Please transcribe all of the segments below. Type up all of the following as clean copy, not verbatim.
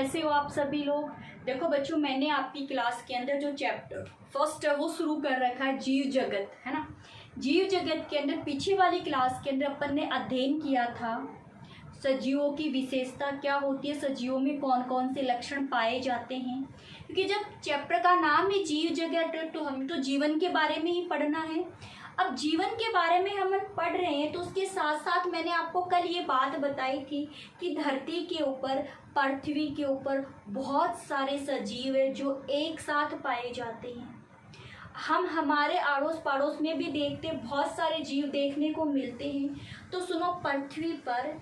कैसे हो आप सभी लोग। देखो बच्चों, मैंने आपकी क्लास के अंदर जो चैप्टर फर्स्ट है वो शुरू कर रखा है, जीव जगत, है ना। जीव जगत के अंदर पीछे वाली क्लास के अंदर अपन ने अध्ययन किया था सजीवों की विशेषता क्या होती है, सजीवों में कौन कौन से लक्षण पाए जाते हैं। क्योंकि जब चैप्टर का नाम है जीव जगत तो हम तो जीवन के बारे में ही पढ़ना है। अब जीवन के बारे में हम पढ़ रहे हैं तो उसके साथ साथ मैंने आपको कल ये बात बताई थी कि धरती के ऊपर, पृथ्वी के ऊपर बहुत सारे सजीव है जो एक साथ पाए जाते हैं। हम हमारे आड़ोस पड़ोस में भी देखते बहुत सारे जीव देखने को मिलते हैं। तो सुनो, पृथ्वी पर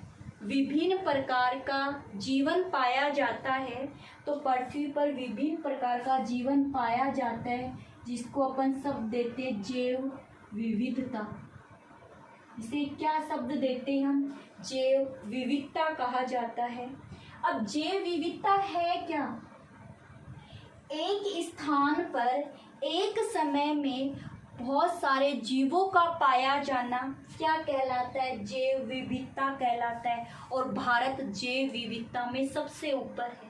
विभिन्न प्रकार का जीवन पाया जाता है। तो पृथ्वी पर विभिन्न प्रकार का जीवन पाया जाता है जिसको अपन शब्द देते हैं जैव विविधता। इसे क्या शब्द देते हैं हम? जैव विविधता कहा जाता है। अब जैव विविधता है क्या? एक स्थान पर एक समय में बहुत सारे जीवों का पाया जाना क्या कहलाता है? जैव विविधता कहलाता है। और भारत जैव विविधता में सबसे ऊपर है।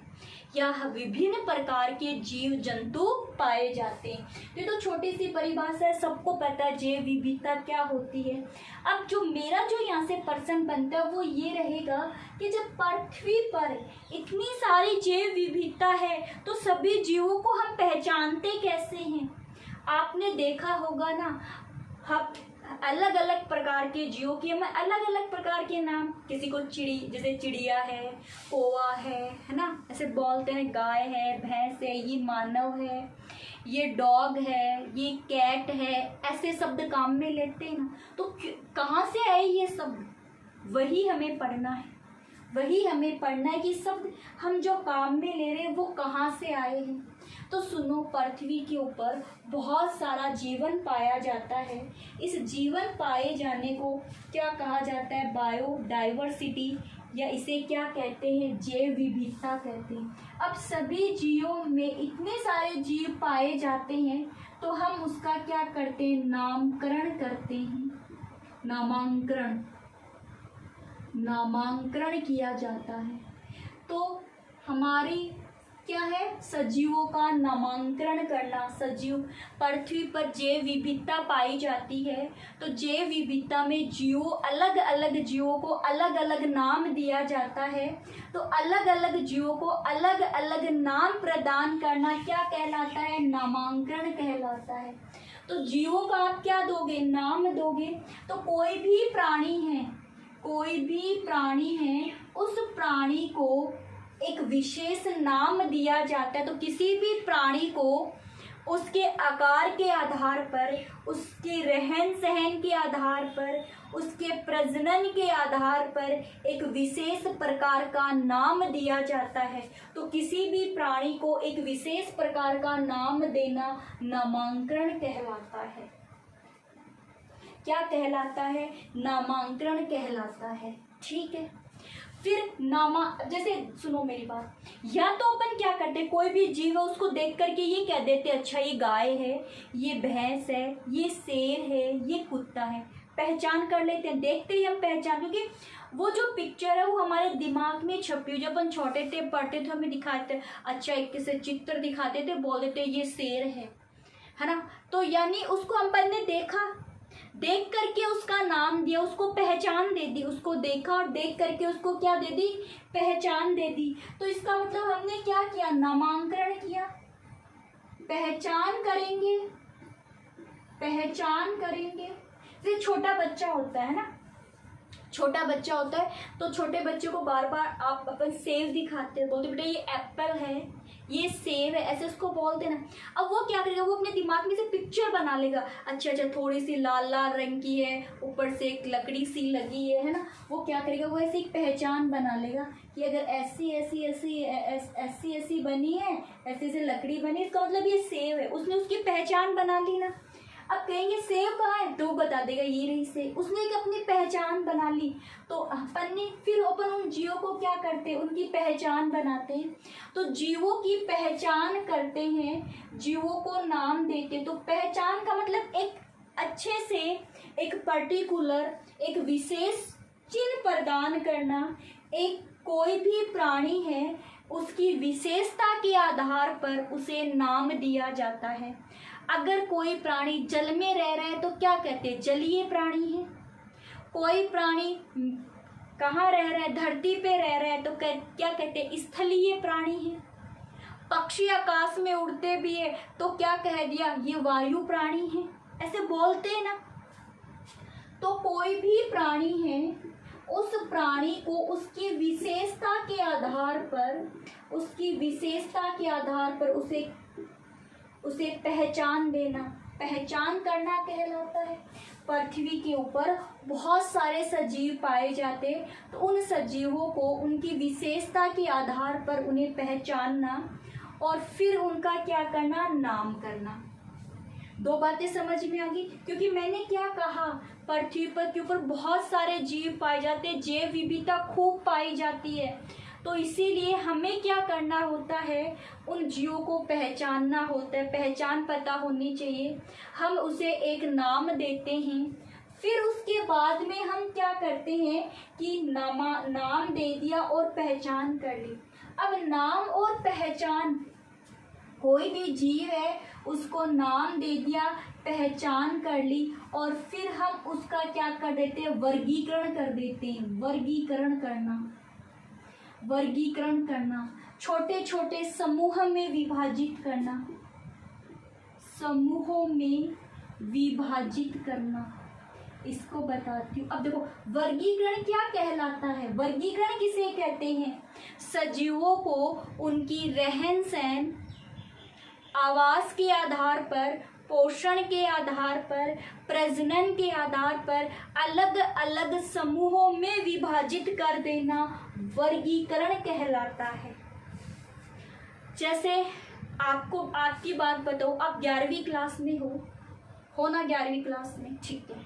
यहाँ विभिन्न प्रकार के जीव जंतु पाए जाते हैं। ये तो छोटी सी परिभाषा है, सबको पता है जैव विविधता क्या होती है। अब जो मेरा यहाँ से प्रश्न बनता है वो ये रहेगा कि जब पृथ्वी पर इतनी सारी जैव विविधता है तो सभी जीवों को हम पहचानते कैसे हैं? आपने देखा होगा ना, हम अलग अलग प्रकार के जीवों की हमें अलग अलग प्रकार के नाम, किसी को जैसे चिड़िया है, कौवा है ना, ऐसे बोलते हैं। गाय है, भैंस है, ये मानव है, ये डॉग है, ये कैट है, ऐसे शब्द काम में लेते हैं ना। तो कहाँ से आए ये शब्द? वही हमें पढ़ना है, वही हमें पढ़ना है कि शब्द हम जो काम में ले रहे हैं वो कहाँ से आए हैं। तो सुनो, पृथ्वी के ऊपर बहुत सारा जीवन पाया जाता है। इस जीवन पाए जाने को क्या कहा जाता है? बायोडाइवर्सिटी, या इसे क्या कहते हैं? जैव विविधता कहते हैं। अब सभी जीवों में इतने सारे जीव पाए जाते हैं तो हम उसका क्या करते हैं? नामकरण करते हैं। नामांकरण किया जाता है। तो हमारी क्या है? सजीवों का नामांकरण करना। सजीव, पृथ्वी पर जैव विविधता पाई जाती है तो जैव विविधता में जीवों, अलग अलग जीवों को अलग अलग नाम दिया जाता है। तो अलग अलग जीवों को अलग अलग नाम प्रदान करना क्या कहलाता है? नामांकरण कहलाता है। तो जीवों का आप क्या दोगे? नाम दोगे। तो कोई भी प्राणी है, उस प्राणी को एक विशेष नाम दिया जाता है। तो किसी भी प्राणी को उसके आकार के आधार पर, उसके रहन सहन के आधार पर, उसके प्रजनन के आधार पर एक विशेष प्रकार का नाम दिया जाता है। तो किसी भी प्राणी को एक विशेष प्रकार का नाम देना नामांकरण कहलाता है। क्या कहलाता है? नामांकरण कहलाता है। ठीक है। फिर जैसे सुनो मेरी बात, या तो अपन क्या करते, कोई भी जीव है उसको देख करके ये कह देते अच्छा ये गाय है, ये भैंस है, ये शेर है, ये कुत्ता है, पहचान कर लेते हैं। देखते ही हम पहचान, क्योंकि वो जो पिक्चर है वो हमारे दिमाग में छपी हुई। जब अपन छोटे थे, पढ़ते थे, हमें दिखाते अच्छा एक से चित्र दिखाते थे, बोल देते ये शेर है ना। तो यानी उसको अपन ने देखा, देख करके उसका नाम दिया, उसको पहचान दे दी। उसको देखा और देख करके उसको क्या दे दी? पहचान दे दी। तो इसका मतलब हमने क्या किया? नामांकरण किया। पहचान करेंगे। फिर छोटा बच्चा होता है ना, तो छोटे बच्चे को बार बार आप अपन सेब दिखाते हैं, बोलते बेटा ये एप्पल है, ये सेब है, ऐसे उसको बोल देना। अब वो क्या करेगा? वो अपने दिमाग में से पिक्चर बना लेगा। अच्छा थोड़ी सी लाल लाल रंग की है, ऊपर से एक लकड़ी सी लगी है ना। वो क्या करेगा? वो ऐसी एक पहचान बना लेगा कि अगर ऐसी बनी है, ऐसे लकड़ी बनी, इसका मतलब ये सेब है। उसने उसकी पहचान बना ली ना। अब कहेंगे सेब कहाँ है, तो बता देगा ये रही सेब। उसने एक अपनी पहचान बना ली। तो अपन उन जीवों को क्या करते हैं? उनकी पहचान बनाते हैं। तो जीवों की पहचान करते हैं, जीवों को नाम देते। तो पहचान का मतलब एक अच्छे से एक पर्टिकुलर, एक विशेष चिन्ह प्रदान करना। एक कोई भी प्राणी है उसकी विशेषता के आधार पर उसे नाम दिया जाता है। अगर कोई प्राणी जल में रह रहा है तो क्या कहते हैं, जलीय प्राणी है। कोई प्राणी कहाँ रह रहा है, धरती पे रह रहा है तो क्या कहते हैं, स्थलीय प्राणी है। पक्षी आकाश में उड़ते भी है तो क्या कह दिया, ये वायु प्राणी है। ऐसे बोलते हैं ना। तो कोई भी प्राणी है, उस प्राणी को उसकी विशेषता के आधार पर, उसकी विशेषता के आधार पर उसे पहचान देना, पहचान करना कहलाता है। पृथ्वी के ऊपर बहुत सारे सजीव पाए जाते, तो उन सजीवों को उनकी विशेषता के आधार पर उन्हें पहचानना और फिर उनका क्या करना, नाम करना। दो बातें समझ में आ गई। क्योंकि मैंने क्या कहा, पृथ्वी पर के ऊपर बहुत सारे जीव पाए जाते हैं, जैव विविधता खूब पाई जाती है, तो इसीलिए हमें क्या करना होता है, उन जीवों को पहचानना होता है, पहचान पता होनी चाहिए। हम उसे एक नाम देते हैं, फिर उसके बाद में हम क्या करते हैं कि नाम दे दिया और पहचान कर ली। अब नाम और पहचान, कोई भी जीव है उसको नाम दे दिया, पहचान कर ली, और फिर हम उसका क्या कर देते हैं, वर्गीकरण कर देते हैं। वर्गीकरण करना, छोटे छोटे समूह में विभाजित करना, समूहों में विभाजित करना, इसको बताती हूँ। अब देखो वर्गीकरण क्या कहलाता है। वर्गीकरण किसे कहते हैं, सजीवों को उनकी रहन सहन, आवास के आधार पर, पोषण के आधार पर, प्रजनन के आधार पर अलग अलग समूहों में विभाजित कर देना वर्गीकरण कहलाता है। जैसे आपकी बात बताओ, आप 11वीं क्लास में हो ना, 11वीं क्लास में, ठीक है।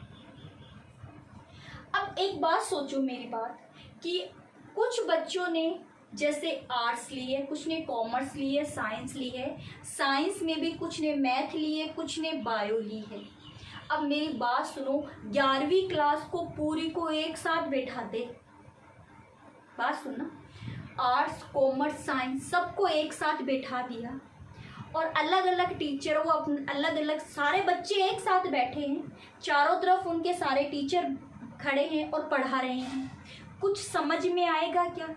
अब एक बात सोचो मेरी बात, कि कुछ बच्चों ने जैसे आर्ट्स ली है, कुछ ने कॉमर्स ली है, साइंस ली है, साइंस में भी कुछ ने मैथ ली है, कुछ ने बायो ली है। अब मेरी बात सुनो, 11वीं क्लास को पूरी को एक साथ बैठा दे, बात सुनना, आर्ट्स कॉमर्स साइंस सबको एक साथ बैठा दिया, और अलग अलग टीचर, वो अपने अलग अलग सारे बच्चे एक साथ बैठे हैं, चारों तरफ उनके सारे टीचर खड़े हैं और पढ़ा रहे हैं, कुछ समझ में आएगा क्या?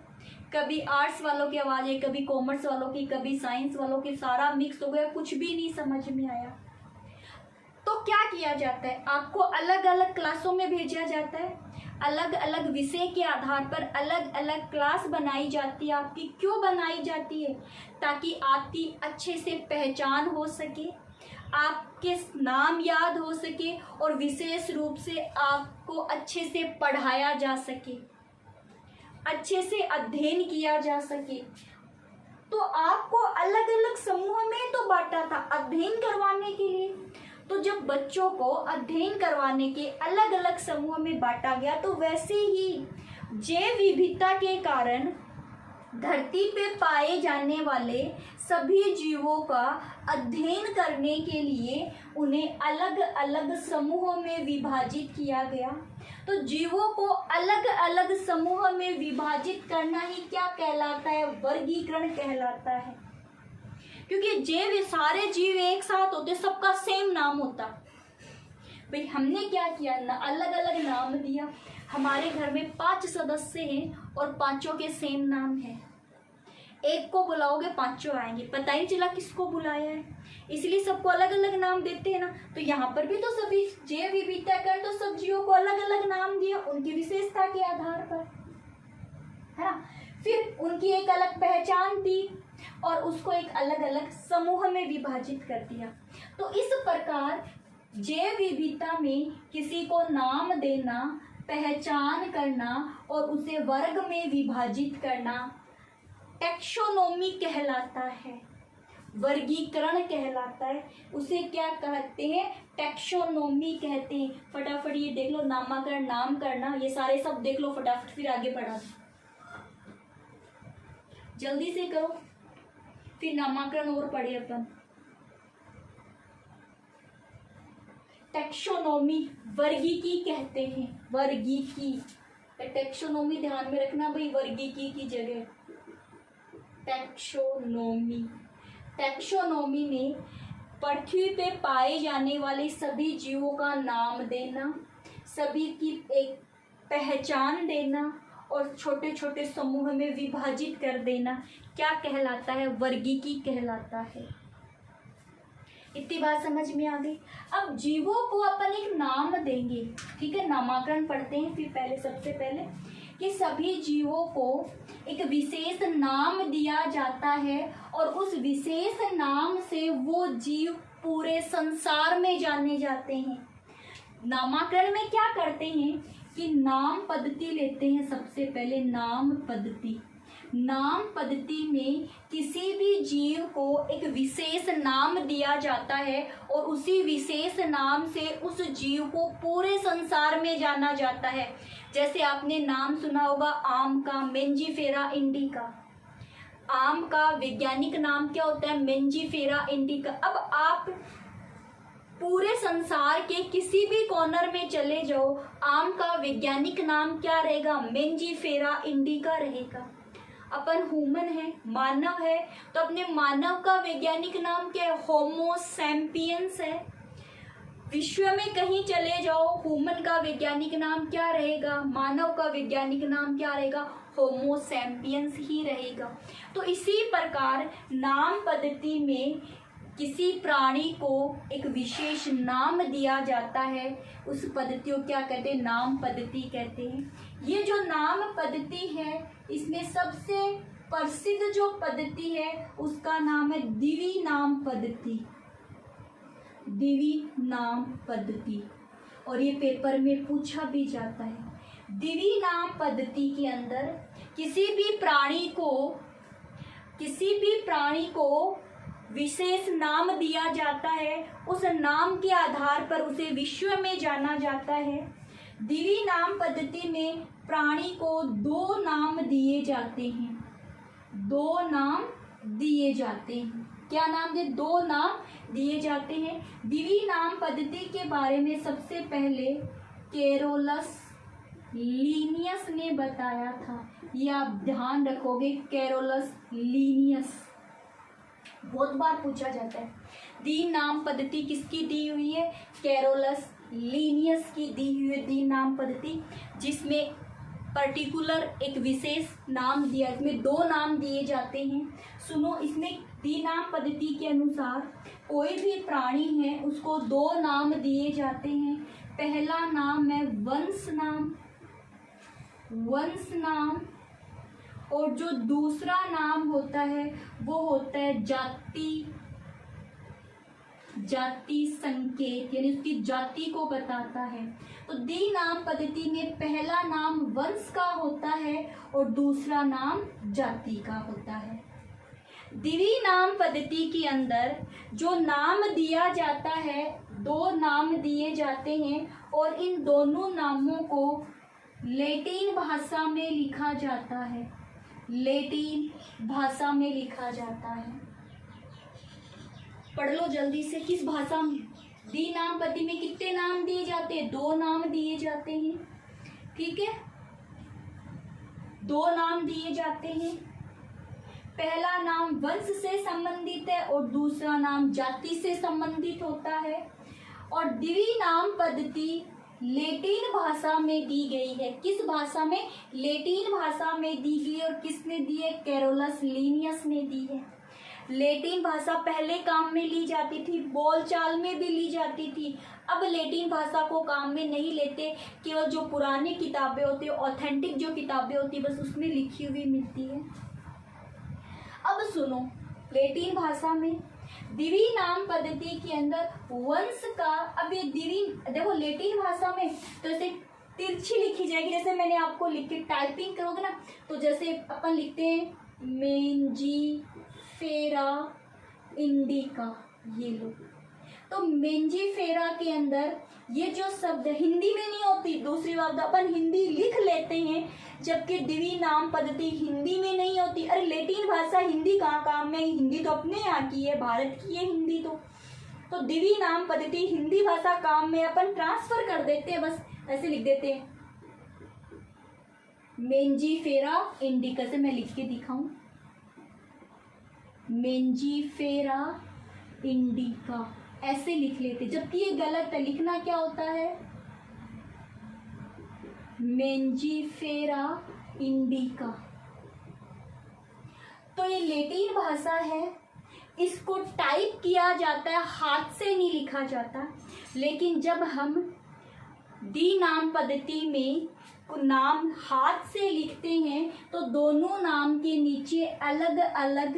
कभी आर्ट्स वालों की आवाज़ें, कभी कॉमर्स वालों की, कभी साइंस वालों की, सारा मिक्स हो गया, कुछ भी नहीं समझ में आया। तो क्या किया जाता है, आपको अलग अलग क्लासों में भेजा जाता है, अलग अलग विषय के आधार पर अलग अलग क्लास बनाई जाती है। आपकी क्यों बनाई जाती है? ताकि आपकी अच्छे से पहचान हो सके, आपके नाम याद हो सके, और विशेष रूप से आपको अच्छे से पढ़ाया जा सके, अच्छे से अध्ययन किया जा सके। तो आपको अलग अलग समूह में तो बांटा था अध्ययन करवाने के लिए। तो जब बच्चों को अध्ययन करवाने के अलग अलग समूह में बांटा गया, तो वैसे ही जैव विविधता के कारण धरती पे पाए जाने वाले सभी जीवों का अध्ययन करने के लिए उन्हें अलग अलग समूहों में विभाजित किया गया। तो जीवों को अलग अलग समूह में विभाजित करना ही क्या कहलाता है? वर्गीकरण कहलाता है। क्योंकि सारे जीव एक साथ होते, सबका सेम नाम होता। भाई हमने क्या किया, अलग अलग नाम दिया। हमारे घर में 5 सदस्य हैं और पांचों के सेम नाम है। एक को बुलाओगे पांचों आएंगे, पता ही चला किसको बुलाया है, इसलिए सबको अलग अलग नाम देते हैं ना। तो यहाँ पर भी तो सभी जैव विविधता कर, तो सब जीवों को अलग अलग नाम दिया उनकी विशेषता के आधार पर, है ना। फिर उनकी एक अलग पहचान दी और उसको एक अलग अलग समूह में विभाजित कर दिया। तो इस प्रकार जैव विविधता में किसी को नाम देना, पहचान करना और उसे वर्ग में विभाजित करना टैक्सोनॉमी कहलाता है, वर्गीकरण कहलाता है। उसे क्या कहते हैं? टैक्सोनॉमी कहते हैं। फटाफट ये देख लो, नामकरण, नाम करना, ये सारे सब देख लो फटाफट, फिर आगे बढ़ा जल्दी से करो, फिर नामकरण और पढ़े अपन। टैक्सोनॉमी वर्गीकी कहते हैं, वर्गीकी। टैक्सोनॉमी ध्यान में रखना भाई, वर्गीकी की जगह टैक्सोनोमी। टैक्सोनोमी में पृथ्वी पे पाए जाने वाले सभी जीवों का नाम देना, सभी की एक पहचान देना और छोटे छोटे समूह में विभाजित कर देना क्या कहलाता है? वर्गीकी कहलाता है। इतनी बात समझ में आ गई। अब जीवों को अपन एक नाम देंगे, ठीक है, नामकरण पढ़ते हैं। फिर पहले सबसे पहले कि सभी जीवों को एक विशेष नाम दिया जाता है और उस विशेष नाम से वो जीव पूरे संसार में जाने जाते हैं। नामकरण में क्या करते हैं कि नाम पद्धति लेते हैं। सबसे पहले नाम पद्धति। नाम पद्धति में किसी भी जीव को एक विशेष नाम दिया जाता है और उसी विशेष नाम से उस जीव को पूरे संसार में जाना जाता है। जैसे आपने नाम सुना होगा आम का, मेंजीफेरा इंडिका। आम का वैज्ञानिक नाम क्या होता है? Mangifera indica. अब आप पूरे संसार के किसी भी कॉर्नर में चले जाओ, आम का वैज्ञानिक नाम क्या रहेगा? मेंजीफेरा इंडिका रहेगा। अपन ह्यूमन है, मानव है, तो अपने मानव का वैज्ञानिक नाम क्या है? होमो सैपियंस है। विश्व में कहीं चले जाओ, ह्यूमन का वैज्ञानिक नाम क्या रहेगा? मानव का वैज्ञानिक नाम क्या रहेगा? होमो सैपियंस ही रहेगा। तो इसी प्रकार नाम पद्धति में किसी प्राणी को एक विशेष नाम दिया जाता है, उस पद्धति को क्या कहते हैं? नाम पद्धति कहते हैं। ये जो नाम पद्धति है, इसमें सबसे प्रसिद्ध जो पद्धति है उसका नाम है दिवी नाम पद्धति। दिवी नाम पद्धति, और ये पेपर में पूछा भी जाता है। दिवी नाम पद्धति के अंदर किसी भी प्राणी को विशेष नाम दिया जाता है, उस नाम के आधार पर उसे विश्व में जाना जाता है। दिवी नाम पद्धति में प्राणी को दो नाम दिए जाते हैं। दो नाम दिए जाते हैं। क्या नाम दे? दो नाम दिए जाते हैं। दिवी नाम पद्धति के बारे में सबसे पहले कैरोलस लीनियस ने बताया था। ये आप ध्यान रखोगे, कैरोलस लीनियस बहुत बार पूछा जाता है। दी नाम पद्धति किसकी दी हुई है? कैरोलस लीनियस की दी हुई है दी नाम पद्धति, जिसमें पर्टिकुलर एक विशेष नाम दिया। इसमें दो नाम दिए जाते हैं। सुनो, इसमें दी नाम पद्धति के अनुसार कोई भी प्राणी है उसको दो नाम दिए जाते हैं। पहला नाम है वंश नाम, और जो दूसरा नाम होता है वो होता है जाति संकेत, यानी उसकी जाति को बताता है। तो दी नाम पद्धति में पहला नाम वंश का होता है और दूसरा नाम जाति का होता है। दिवी नाम पद्धति के अंदर जो नाम दिया जाता है, दो नाम दिए जाते हैं और इन दोनों नामों को लैटिन भाषा में लिखा जाता है। लैटिन भाषा में लिखा जाता है। पढ़ लो जल्दी से, किस भाषा में? दी नाम पद्धति में कितने नाम दिए जाते हैं? दो नाम दिए जाते हैं, ठीक है, दो नाम दिए जाते हैं। पहला नाम वंश से संबंधित है और दूसरा नाम जाति से संबंधित होता है। और दिवी नाम पद्धति लैटिन भाषा में दी गई है। किस भाषा में? लैटिन भाषा में दी गई। और किसने दी है? कैरोलस लीनियस ने दी है। लैटिन भाषा पहले काम में ली जाती थी, बोलचाल में भी ली जाती थी। अब लैटिन भाषा को काम में नहीं लेते, केवल जो पुरानी किताबें होती है, ऑथेंटिक जो किताबें होती है, बस उसमें लिखी हुई मिलती है। अब सुनो, लैटिन भाषा में दिवी नाम पद्धति के अंदर वंश का, अब ये दिवी देखो लैटिन भाषा में तो ऐसे तिरछी लिखी जाएगी, जैसे मैंने आपको लिख के टाइपिंग करोगे ना, तो जैसे अपन लिखते हैं मेंजीफेरा इंडिका, ये लो। तो मेंजीफेरा के अंदर ये जो शब्द हिंदी में नहीं होती, दूसरी बात अपन हिंदी लिख लेते हैं, जबकि दिवी नाम पद्धति हिंदी में नहीं होती। अरे लैटिन भाषा हिंदी कहाँ काम में? हिंदी तो अपने यहाँ की है, भारत की है हिंदी तो दिवी नाम पद्धति हिंदी भाषा काम में अपन ट्रांसफर कर देते हैं, बस ऐसे लिख देते हैं मेंजीफेरा इंडिका। से मैं लिख के दिखाऊं, मेंजीफेरा इंडिका ऐसे लिख लेते, जबकि ये गलत है। लिखना क्या होता है? Mangifera indica. तो ये लैटिन भाषा है, इसको टाइप किया जाता है, हाथ से नहीं लिखा जाता। लेकिन जब हम डी नाम पद्धति में नाम हाथ से लिखते हैं तो दोनों नाम के नीचे अलग अलग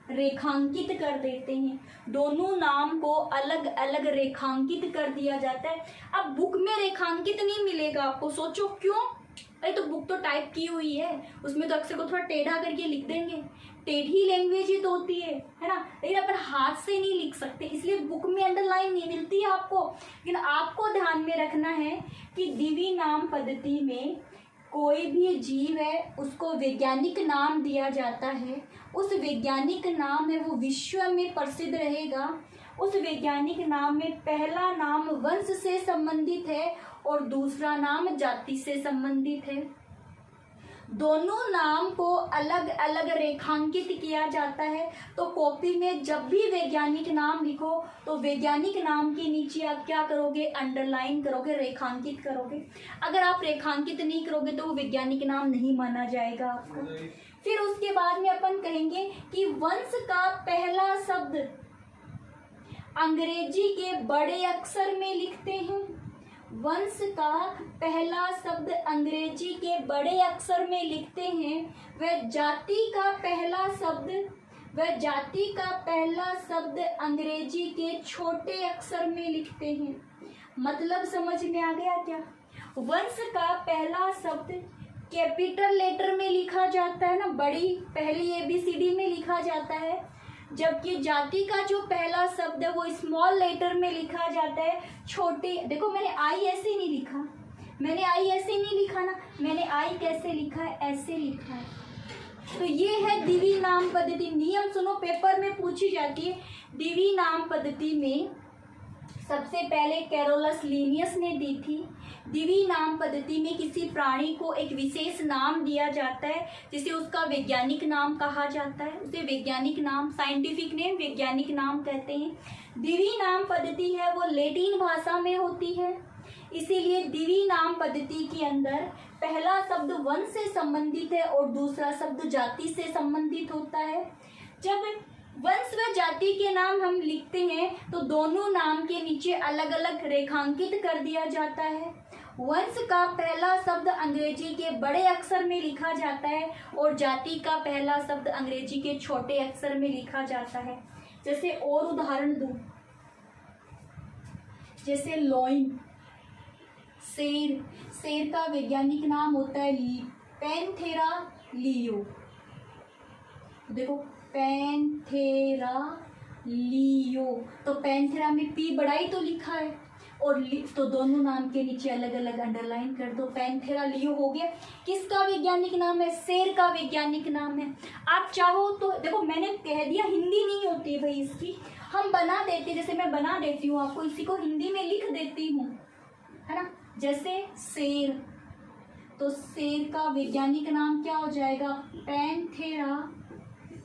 रेखांकित कर देते हैं। दोनों नाम को अलग अलग रेखांकित कर दिया जाता है। अब बुक में रेखांकित नहीं मिलेगा आपको, सोचो क्यों? अरे तो बुक तो टाइप की हुई है, उसमें तो अक्षर को थोड़ा टेढ़ा करके लिख देंगे, टेढ़ी लैंग्वेज ही तो होती है ना। लेकिन अपन हाथ से नहीं लिख सकते, इसलिए बुक में अंडरलाइन नहीं मिलती है आपको। लेकिन आपको ध्यान में रखना है कि द्विवी नाम पद्धति में कोई भी जीव है उसको वैज्ञानिक नाम दिया जाता है। उस वैज्ञानिक नाम है वो विश्व में प्रसिद्ध रहेगा। उस वैज्ञानिक नाम में पहला नाम वंश से संबंधित है और दूसरा नाम जाति से संबंधित है। दोनों नाम को अलग अलग रेखांकित किया जाता है। तो कॉपी में जब भी वैज्ञानिक नाम लिखो तो वैज्ञानिक नाम के नीचे आप क्या करोगे? अंडरलाइन करोगे, रेखांकित करोगे। अगर आप रेखांकित नहीं करोगे तो वो वैज्ञानिक नाम नहीं माना जाएगा आपका। फिर उसके बाद में अपन कहेंगे कि वंश का पहला शब्द अंग्रेजी के बड़े अक्षर में लिखते हैं। वंश का पहला शब्द अंग्रेजी के बड़े अक्षर में लिखते हैं। वह जाति का पहला शब्द अंग्रेजी के छोटे अक्षर में लिखते हैं। मतलब समझ में आ गया क्या? वंश का पहला शब्द कैपिटल लेटर में लिखा जाता है ना, बड़ी पहली ABCD में लिखा जाता है। जबकि जाति का जो पहला शब्द है वो स्मॉल लेटर में लिखा जाता है, छोटे। देखो मैंने आई ऐसे नहीं लिखा, ना, मैंने आई कैसे लिखा है? ऐसे लिखा है। तो ये है द्विवी नाम पद्धति। नियम सुनो, पेपर में पूछी जाती है। द्विवी नाम पद्धति में सबसे पहले कैरोलस लिनियस ने दी थी। द्विवी नाम पद्धति में किसी प्राणी को एक विशेष नाम दिया जाता है जिसे उसका वैज्ञानिक नाम कहा जाता है। उसे वैज्ञानिक नाम, साइंटिफिक नेम वैज्ञानिक नाम कहते हैं। द्विवी नाम पद्धति है वो लैटिन भाषा में होती है, इसीलिए द्विवी नाम पद्धति के अंदर पहला शब्द वंश से संबंधित है और दूसरा शब्द जाति से संबंधित होता है। जब वंश व जाति के नाम हम लिखते हैं तो दोनों नाम के नीचे अलग अलग रेखांकित कर दिया जाता है। वंश का पहला शब्द अंग्रेजी के बड़े अक्षर में लिखा जाता है और जाति का पहला शब्द अंग्रेजी के छोटे अक्षर में लिखा जाता है। जैसे और उदाहरण दूं, जैसे लॉइन, शेर का वैज्ञानिक नाम होता है पैंथेरा लियो। देखो पैंथेरा लियो, तो पैंथेरा में पी बड़ाई तो लिखा है और तो दोनों नाम के नीचे अलग अलग अंडरलाइन कर दो। पैंथेरा लियो हो गया। किसका वैज्ञानिक नाम है? शेर का वैज्ञानिक नाम है। आप चाहो तो देखो, मैंने कह दिया हिंदी नहीं होती है भाई इसकी, हम बना देते, जैसे मैं बना देती हूँ आपको, इसी को हिंदी में लिख देती हूँ, है ना। जैसे शेर, तो शेर का वैज्ञानिक नाम क्या हो जाएगा? Panthera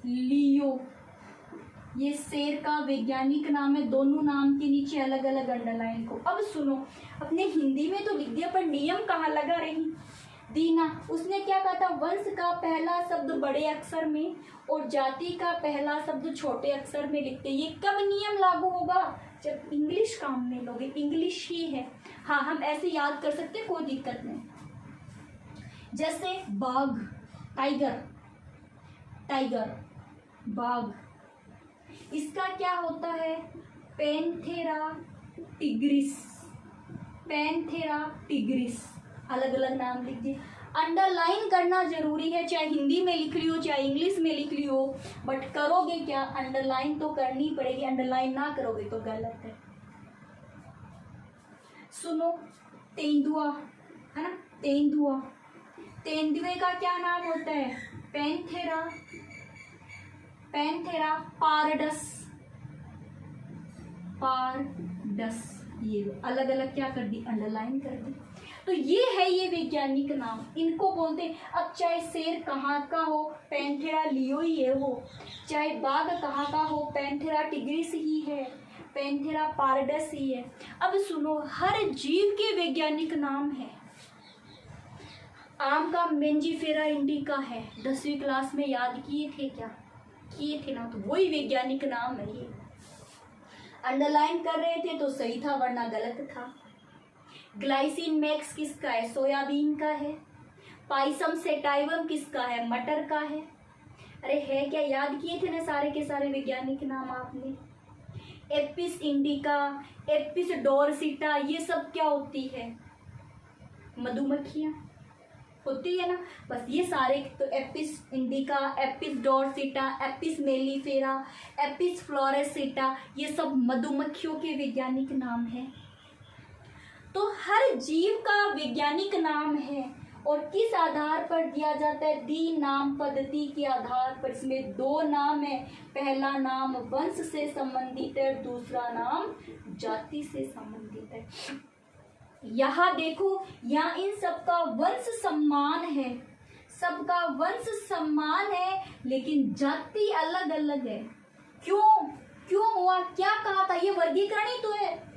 leo. ये शेर का वैज्ञानिक नाम है। दोनों नाम के नीचे अलग अलग अंडरलाइन को। अब सुनो, अपने हिंदी में तो लिख दिया पर नियम कहाँ लगा रही दीना। उसने क्या कहा था? वंश का पहला शब्द बड़े अक्षर में और जाति का पहला शब्द छोटे अक्षर में लिखते। ये कब नियम लागू होगा? जब इंग्लिश काम में लोगे। इंग्लिश ही है, हाँ हम ऐसे याद कर सकते, कोई दिक्कत नहीं। जैसे बाघ, टाइगर, बाघ, इसका क्या होता है? Panthera tigris. अलग अलग नाम लिख दिए। अंडरलाइन करना जरूरी है, चाहे हिंदी में लिख लियो चाहे इंग्लिश में लिख लियो, बट करोगे क्या? अंडरलाइन तो करनी पड़ेगी। अंडरलाइन ना करोगे तो गलत है। सुनो, तेंदुआ है ना, तेंदुए का क्या नाम होता है? पैंथेरा पारडस। ये अलग अलग क्या कर दी? अंडरलाइन कर दी। तो ये है ये वैज्ञानिक नाम, इनको बोलते हैं। अब चाहे शेर कहाँ का हो, पैंथेरा लियो ही है वो, चाहे बाघ कहाँ का हो, पैंथेरा टिग्रिस ही है, पैंथेरा पारडस ही है। अब सुनो, हर जीव के वैज्ञानिक नाम है। आम का मेंजीफेरा इंडिका है, 10वीं क्लास में याद किए थे क्या? किए थे ना, तो वही वैज्ञानिक नाम है ये। अंडरलाइन कर रहे थे तो सही था, वरना गलत था। ग्लाइसिन मैक्स किसका है? सोयाबीन का है। पाइसम सेटाइवम किसका है? मटर का है। अरे है क्या, याद किए थे ना सारे के सारे वैज्ञानिक नाम आपने। एपिस इंडिका, एपिस डोरसिटा, ये सब क्या होती है? मधुमक्खियाँ होती है ना। बस ये सारे, तो Apis indica, Apis dorsata, Apis mellifera, Apis florea, ये सब मधुमक्खियों के वैज्ञानिक नाम हैं। तो हर जीव का वैज्ञानिक नाम है, और किस आधार पर दिया जाता है? दी नाम पद्धति के आधार पर। इसमें 2 नाम है, पहला नाम वंश से संबंधित है, दूसरा नाम जाति से संबंधित है। यहाँ देखो, यहाँ इन सबका वंश सम्मान है, सबका वंश सम्मान है, लेकिन जाति अलग अलग है। क्यों हुआ? क्या कहा था? ये वर्गीकरण ही तो है।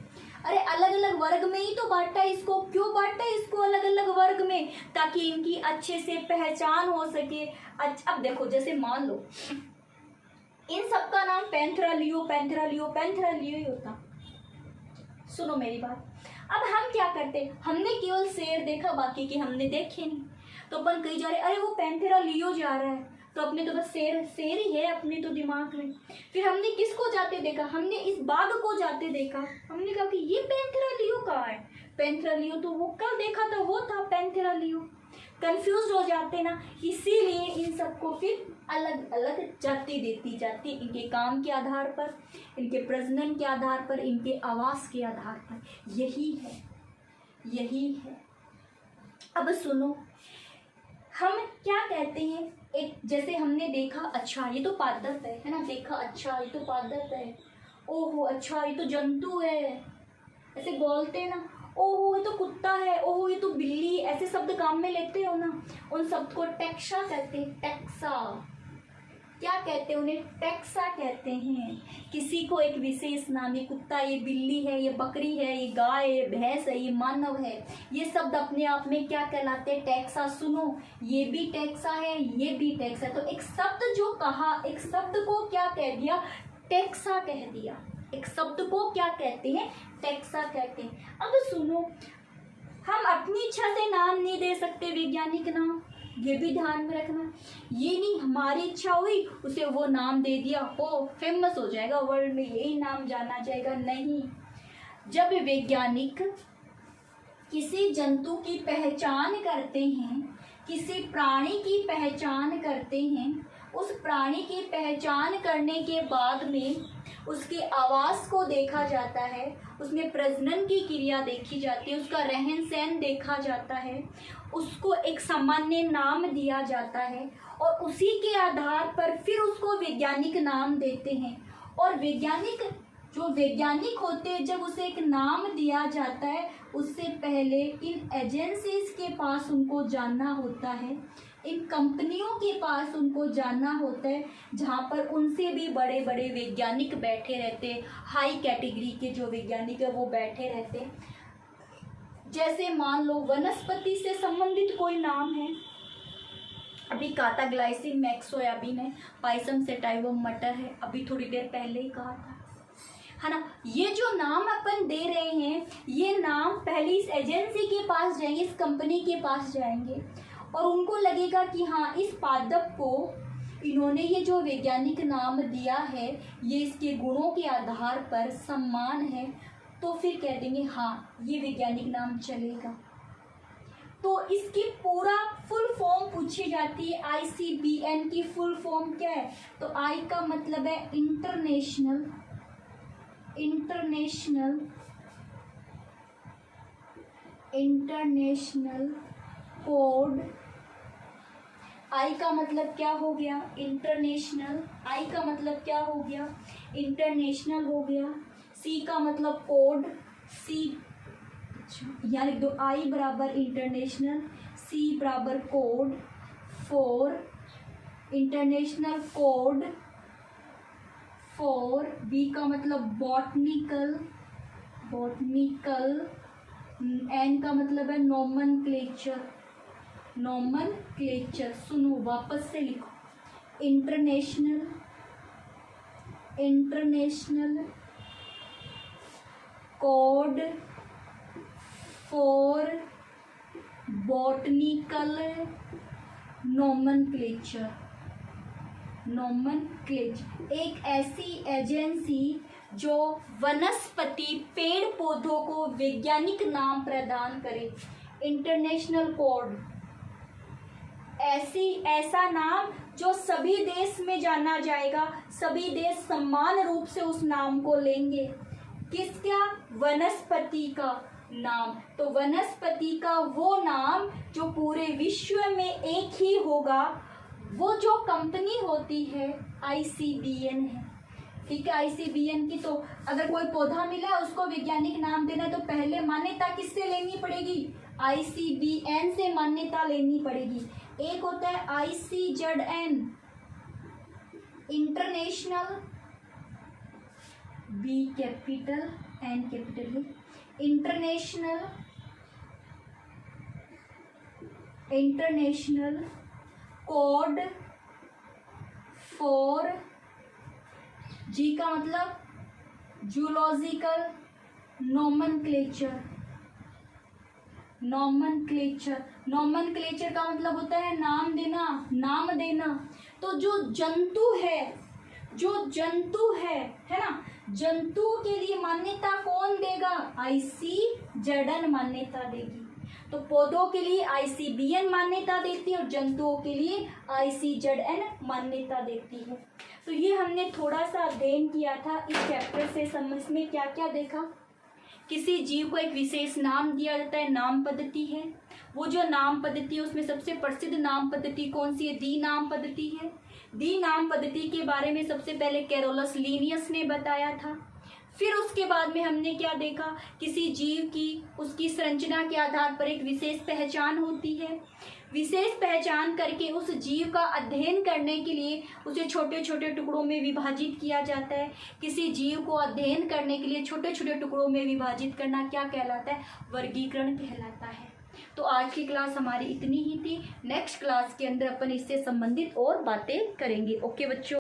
अरे अलग अलग वर्ग में ही तो बांटा है इसको। क्यों बांटा है इसको अलग अलग वर्ग में? ताकि इनकी अच्छे से पहचान हो सके। अब देखो, जैसे मान लो इन सबका नाम Panthera leo, Panthera leo, Panthera leo ही होता। सुनो मेरी बात, अब हम क्या करते, हमने केवल शेर देखा, बाकी के हमने देखे नहीं, तो अपन कही जा रहे अरे वो पैंथेरा लियो जा रहा है, तो अपने तो बस शेर ही है अपने तो दिमाग में। फिर हमने किसको जाते देखा? हमने इस बाघ को जाते देखा। हमने कहा कि ये पैंथेरा लियो कहाँ है? पैंथेरा लियो तो वो कल देखा था, वो था पैंथेरा लियो। कंफ्यूज हो जाते ना, इसीलिए इन सबको फिर अलग अलग जाति देती जाती, इनके काम के आधार पर, इनके प्रजनन के आधार पर, इनके आवास के आधार पर। यही है। अब सुनो, हम क्या कहते हैं, एक जैसे हमने देखा, अच्छा ये तो पादप है ना, देखा अच्छा ये तो पादप है, ओहो अच्छा ये तो जंतु है, ऐसे बोलते हैं ना, ओहो ये तो कुत्ता है, ओहो ये तो बिल्ली, ऐसे शब्द काम में लेते हो ना, उन शब्द को टेक्सा कहते हैं। टेक्सा क्या कहते हैं? उन्हें टेक्सा कहते हैं। किसी को एक विशेष नाम, ये कुत्ता, ये बिल्ली है, ये बकरी है, ये गाय है, भैंस है, ये मानव है, ये शब्द अपने आप में क्या कहलाते हैं? टेक्सा। सुनो, ये भी टेक्सा है, ये भी टेक्सा है। तो एक शब्द जो कहा, एक शब्द को क्या कह दिया? टेक्सा कह दिया। एक शब्द को क्या कहते हैं? टेक्सा कहते हैं। अब सुनो, हम अपनी इच्छा से नाम नहीं दे सकते वैज्ञानिक नाम, ये भी ध्यान में रखना। ये नहीं हमारी इच्छा हुई उसे वो नाम दे दिया, हो फेमस हो जाएगा, वर्ल्ड में यही नाम जाना जाएगा। नहीं, जब वैज्ञानिक किसी जंतु की पहचान करते हैं, किसी प्राणी की पहचान करते हैं, उस प्राणी की पहचान करने के बाद में उसके आवास को देखा जाता है, उसमें प्रजनन की क्रिया देखी जाती है, उसका रहन सहन देखा जाता है, उसको एक सामान्य नाम दिया जाता है, और उसी के आधार पर फिर उसको वैज्ञानिक नाम देते हैं। और जो वैज्ञानिक होते हैं, जब उसे एक नाम दिया जाता है, उससे पहले इन एजेंसीज के पास उनको जानना होता है, इन कंपनियों के पास उनको जानना होता है, जहाँ पर उनसे भी बड़े बड़े वैज्ञानिक बैठे रहते हैं, हाई कैटेगरी के जो वैज्ञानिक है वो बैठे रहते हैं। जैसे मान लो वनस्पति से संबंधित कोई नाम है, अभी काटाग्लाइसिन मैक्स सोयाबीन है, पाइसम सेटाइवम मटर है, अभी थोड़ी देर पहले ही कहा था, है ना। ये जो नाम अपन दे रहे हैं, ये नाम पहले इस एजेंसी के पास जाएंगे, इस कंपनी के पास जाएंगे, और उनको लगेगा कि हाँ इस पादप को इन्होंने ये जो वैज्ञानिक नाम दिया है, ये इसके गुणों के आधार पर सम्मान है, तो फिर कह देंगे हाँ ये वैज्ञानिक नाम चलेगा। तो इसकी पूरा फुल फॉर्म पूछी जाती है। ICBN की फुल फॉर्म क्या है? तो I का मतलब है इंटरनेशनल कोड। I का मतलब क्या हो गया? इंटरनेशनल। I का मतलब क्या हो गया? इंटरनेशनल हो गया। C का मतलब कोड, C यहाँ लिख दो आई बराबर इंटरनेशनल, सी बराबर कोड, 4 इंटरनेशनल कोड 4, बी का मतलब बॉटनिकल, एन का मतलब है नोमेनक्लेचर, सुनो वापस से लिखो, इंटरनेशनल कोड 4 बॉटनिकल नोमेनक्लेचर। एक ऐसी एजेंसी जो वनस्पति पेड़ पौधों को वैज्ञानिक नाम प्रदान करे। इंटरनेशनल कोड ऐसा नाम जो सभी देश में जाना जाएगा, सभी देश समान रूप से उस नाम को लेंगे। किसका? वनस्पति का नाम। तो वनस्पति का वो नाम जो पूरे विश्व में एक ही होगा, वो जो कंपनी होती है ICBN है। ठीक है, ICBN की तो अगर कोई पौधा मिला उसको वैज्ञानिक नाम देना है तो पहले मान्यता किससे लेनी पड़ेगी? ICBN से मान्यता लेनी पड़ेगी। एक होता है ICZN international, B capital N capital है, इंटरनेशनल कोड 4, G का मतलब जूलॉजिकल नोमेनक्लेचर का मतलब होता है नाम देना। तो जो जंतु है ना, जंतु के लिए मान्यता कौन देगा? ICZN मान्यता देगी। तो पौधों के लिए ICBN मान्यता देती है और जंतुओं के लिए ICZN मान्यता देती है। तो ये हमने थोड़ा सा अध्ययन किया था इस चैप्टर से। समझ में क्या क्या देखा? किसी जीव को एक विशेष नाम दिया जाता है, नाम पद्धति है। वो जो नाम पद्धति है उसमें सबसे प्रसिद्ध नाम पद्धति कौन सी है? दी नाम पद्धति है। दी नाम पद्धति के बारे में सबसे पहले कैरोलस लिनियस ने बताया था। फिर उसके बाद में हमने क्या देखा? किसी जीव की उसकी संरचना के आधार पर एक विशेष पहचान होती है। विशेष पहचान करके उस जीव का अध्ययन करने के लिए उसे छोटे छोटे टुकड़ों में विभाजित किया जाता है। किसी जीव को अध्ययन करने के लिए छोटे छोटे टुकड़ों में विभाजित करना क्या कहलाता है? वर्गीकरण कहलाता है। तो आज की क्लास हमारी इतनी ही थी। नेक्स्ट क्लास के अंदर अपन इससे संबंधित और बातें करेंगे। ओके बच्चों।